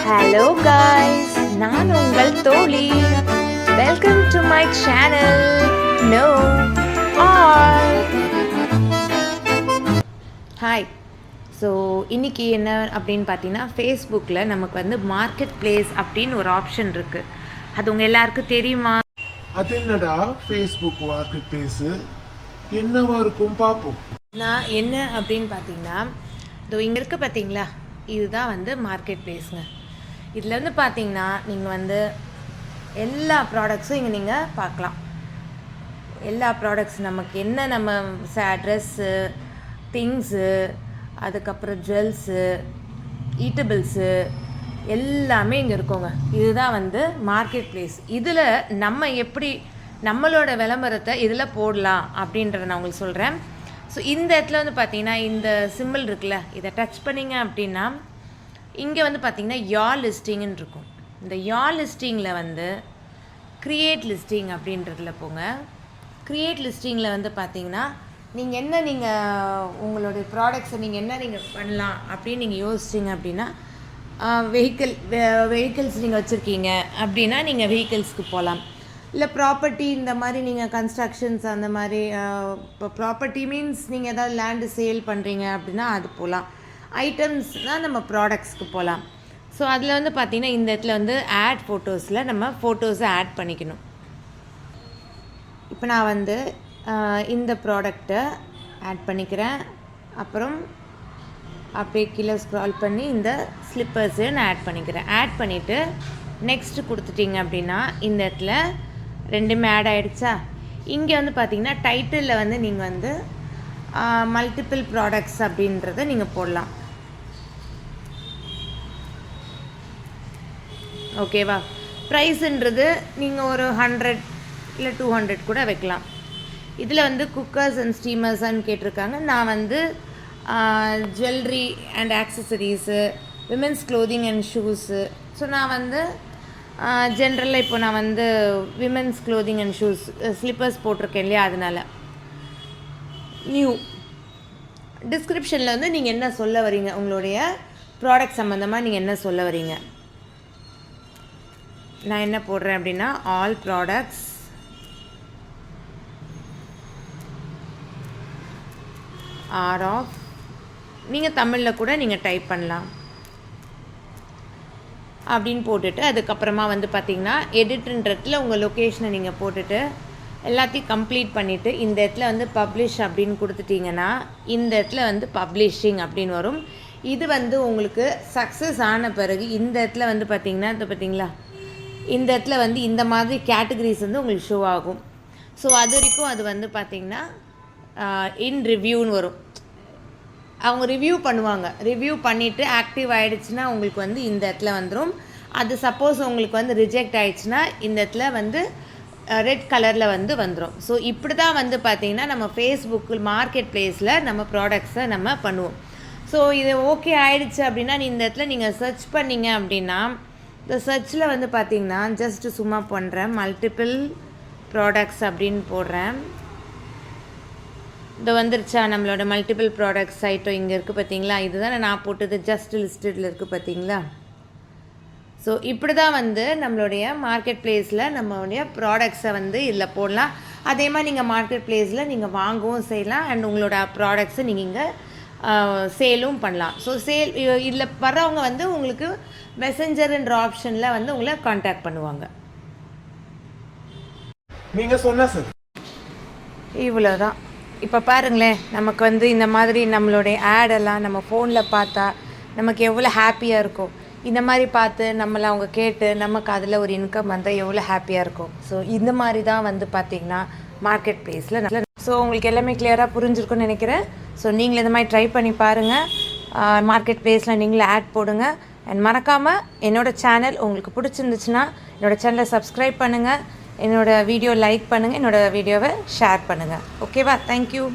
Hello guys, நான் உங்கள் தோழி. Welcome to my channel. No all hi. So இன்றைக்கி என்ன அப்படின்னு பார்த்தீங்கன்னா, ஃபேஸ்புக்கில் நமக்கு வந்து மார்க்கெட் பிளேஸ் அப்படின்னு ஒரு ஆப்ஷன் இருக்குது. அது உங்கள் எல்லாருக்கும் தெரியுமா? அது என்னடா ஃபேஸ்புக் மார்க்கெட் பிளேஸு என்னவா இருக்கும் பார்ப்போம். நான் என்ன அப்படின்னு பார்த்தீங்கன்னா, இதோ இங்கே இருக்க பார்த்தீங்களா, இதுதான் வந்து மார்க்கெட் பிளேஸுங்க. இதில் வந்து பார்த்தீங்கன்னா நீங்கள் வந்து எல்லா ப்ராடக்ட்ஸும் இங்கே நீங்கள் பார்க்கலாம். எல்லா ப்ராடக்ட்ஸ் நமக்கு என்ன நம்ம ட்ரெஸ்ஸு, திங்ஸு, அதுக்கப்புறம் ஜுவல்ஸு, ஈட்டபிள்ஸு எல்லாமே இங்கே இருக்கோங்க. இதுதான் வந்து மார்க்கெட் பிளேஸ். இதில் நம்ம எப்படி நம்மளோட விளம்பரத்தை இதில் போடலாம் அப்படின்றத நான் உங்களுக்கு சொல்கிறேன். ஸோ இந்த இடத்துல வந்து பார்த்தீங்கன்னா, இந்த சிம்பிள் இருக்குல்ல, இதை டச் பண்ணிங்க அப்படின்னா இங்கே வந்து பார்த்தீங்கன்னா யார் லிஸ்டிங்னு இருக்கும். இந்த யார் லிஸ்டிங்கில் வந்து க்ரியேட் லிஸ்டிங் அப்படின்றதுல போங்க. க்ரியேட் லிஸ்டிங்கில் வந்து பார்த்தீங்கன்னா நீங்கள் உங்களுடைய ப்ராடக்ட்ஸை நீங்கள் பண்ணலாம் அப்படின்னு நீங்கள் யோசிச்சிங்க அப்படின்னா, வெஹிக்கிள்ஸ் நீங்கள் வச்சுருக்கீங்க அப்படின்னா நீங்கள் வெஹிக்கிள்ஸ்க்கு போகலாம். இல்லை ப்ராப்பர்ட்டி, இந்த மாதிரி நீங்கள் கன்ஸ்ட்ரக்ஷன்ஸ் அந்த மாதிரி, இப்போ ப்ராப்பர்ட்டி மீன்ஸ் நீங்கள் ஏதாவது லேண்டு சேல் பண்ணுறீங்க அப்படின்னா அது போகலாம். ஐட்டம்ஸ்னால் நம்ம ப்ராடக்ட்ஸ்க்கு போகலாம். ஸோ அதில் வந்து பார்த்திங்கன்னா இந்த இடத்துல வந்து ஆட் ஃபோட்டோஸில் நம்ம ஃபோட்டோஸை ஆட் பண்ணிக்கணும். இப்போ நான் வந்து இந்த ப்ராடக்டை ஆட் பண்ணிக்கிறேன். அப்புறம் அப்படியே கீழே ஸ்க்ரால் பண்ணி இந்த ஸ்லிப்பர்ஸை நான் ஆட் பண்ணிக்கிறேன். ஆட் பண்ணிவிட்டு நெக்ஸ்ட்டு கொடுத்துட்டிங்க அப்படின்னா இந்த இடத்துல ரெண்டுமே ஆட் ஆகிடுச்சா. இங்கே வந்து பார்த்திங்கன்னா டைட்டிலில் வந்து நீங்கள் வந்து மல்டிபிள் ப்ராடக்ட்ஸ் அப்படின்றத நீங்கள் போடலாம். ஓகேவா? ப்ரைஸுன்றது நீங்கள் ஒரு 100 இல்லை 200 கூட வைக்கலாம். இதில் வந்து குக்கர்ஸ் அண்ட் ஸ்டீமர்ஸான்னு கேட்டிருக்காங்க. நான் வந்து jewellery and accessories, women's clothing and shoes. So நான் வந்து ஜென்ரலாக இப்போ நான் வந்து women's clothing and shoes slippers போட்டிருக்கேன் இல்லையா, அதனால் நியூ. டிஸ்கிரிப்ஷனில் வந்து நீங்கள் என்ன சொல்ல வரீங்க, உங்களுடைய ப்ராடக்ட் சம்மந்தமாக நீங்கள் என்ன சொல்ல வரீங்க. நான் என்ன போடுறேன் அப்படின்னா, ஆல் ப்ராடக்ட்ஸ் ஆர் ஆஃப், நீங்கள் தமிழில் கூட நீங்கள் டைப் பண்ணலாம் அப்படின்னு போட்டுட்டு, அதுக்கப்புறமா வந்து பார்த்திங்கன்னா எடிட்ன்றதுல உங்கள் லொக்கேஷனை நீங்கள் போட்டுட்டு எல்லாத்தையும் கம்ப்ளீட் பண்ணிவிட்டு இந்த இடத்துல வந்து பப்ளிஷ் அப்படின்னு கொடுத்துட்டிங்கன்னா இந்த இடத்துல வந்து பப்ளிஷிங் அப்படின்னு வரும். இது வந்து உங்களுக்கு சக்ஸஸ் ஆன பிறகு இந்த இடத்துல வந்து பார்த்திங்கன்னா, இது பார்த்திங்களா, இந்த இடத்துல வந்து இந்த மாதிரி கேட்டகரிஸ் வந்து உங்களுக்கு ஷோ ஆகும். ஸோ அது வரைக்கும் அது வந்து பார்த்திங்கன்னா இன் ரிவ்யூன்னு வரும். அவங்க ரிவ்யூ பண்ணுவாங்க. ரிவ்யூ பண்ணிவிட்டு ஆக்டிவ் ஆகிடுச்சுன்னா உங்களுக்கு வந்து இந்த இடத்துல வந்துடும். அது சப்போஸ் உங்களுக்கு வந்து ரிஜெக்ட் ஆகிடுச்சுன்னா இந்த இடத்துல வந்து ரெட் கலரில் வந்து வந்துடும். ஸோ இப்படி தான் வந்து பார்த்திங்கன்னா நம்ம ஃபேஸ்புக்கில் மார்க்கெட் பிளேஸில் நம்ம ப்ராடக்ட்ஸை நம்ம பண்ணுவோம். ஸோ இது ஓகே ஆகிடுச்சு அப்படின்னா இந்த இடத்துல நீங்கள் சர்ச் பண்ணிங்க அப்படின்னா, இந்த சர்ச்சில் வந்து பார்த்திங்கன்னா ஜஸ்ட்டு சும்மா பண்ணுறேன், மல்டிபிள் ப்ராடக்ட்ஸ் அப்படின்னு போடுறேன். இந்த வந்துருச்சா நம்மளோட மல்டிபிள் ப்ராடக்ட்ஸ் ஐட்டம் இங்கே இருக்குது பார்த்தீங்களா. இதுதான் நான் போட்டது ஜஸ்ட் லிஸ்டடில் இருக்குது பார்த்தீங்களா. ஸோ இப்படி தான் வந்து நம்மளுடைய மார்க்கெட் பிளேஸில் நம்மளுடைய ப்ராடக்ட்ஸை வந்து இதில் போடலாம். அதே மாதிரி நீங்கள் மார்க்கெட் பிளேஸில் நீங்கள் வாங்கவும் செய்யலாம் அண்ட் உங்களோட ப்ராடக்ட்ஸை நீங்கள் இங்கே சேலும் பண்ணலாம். ஸோ சேல் இதில் வர்றவங்க வந்து உங்களுக்கு மெசஞ்சர்ன்ற ஆப்ஷனில் வந்து உங்களை கான்டாக்ட் பண்ணுவாங்க. நீங்கள் சொன்ன சார் இவ்வளோதான். இப்போ பாருங்களேன், நமக்கு வந்து இந்த மாதிரி நம்மளுடைய ஆடெல்லாம் நம்ம ஃபோனில் பார்த்தா நமக்கு எவ்வளோ ஹாப்பியாக இருக்கும். இந்த மாதிரி பார்த்து நம்மளை அவங்க கேட்டு நமக்கு அதில் ஒரு இன்கம் வந்தால் எவ்வளோ ஹாப்பியாக இருக்கும். ஸோ இந்த மாதிரி தான் வந்து பார்த்திங்கன்னா மார்க்கெட் பிளேஸில் நல்ல. ஸோ உங்களுக்கு எல்லாமே கிளியராக புரிஞ்சிருக்குன்னு நினைக்கிறேன். ஸோ நீங்களும் இந்த மாதிரி ட்ரை பண்ணி பாருங்கள். மார்க்கெட் பிளேஸில் நீங்களே ஆட் போடுங்க. அண்ட் மறக்காமல் என்னோடய சேனல் உங்களுக்கு பிடிச்சிருந்துச்சுன்னா என்னோடய சேனலை சப்ஸ்கிரைப் பண்ணுங்கள், என்னோடய வீடியோ லைக் பண்ணுங்கள், என்னோடய வீடியோவை ஷேர் பண்ணுங்கள். ஓகேவா? தேங்க்யூ.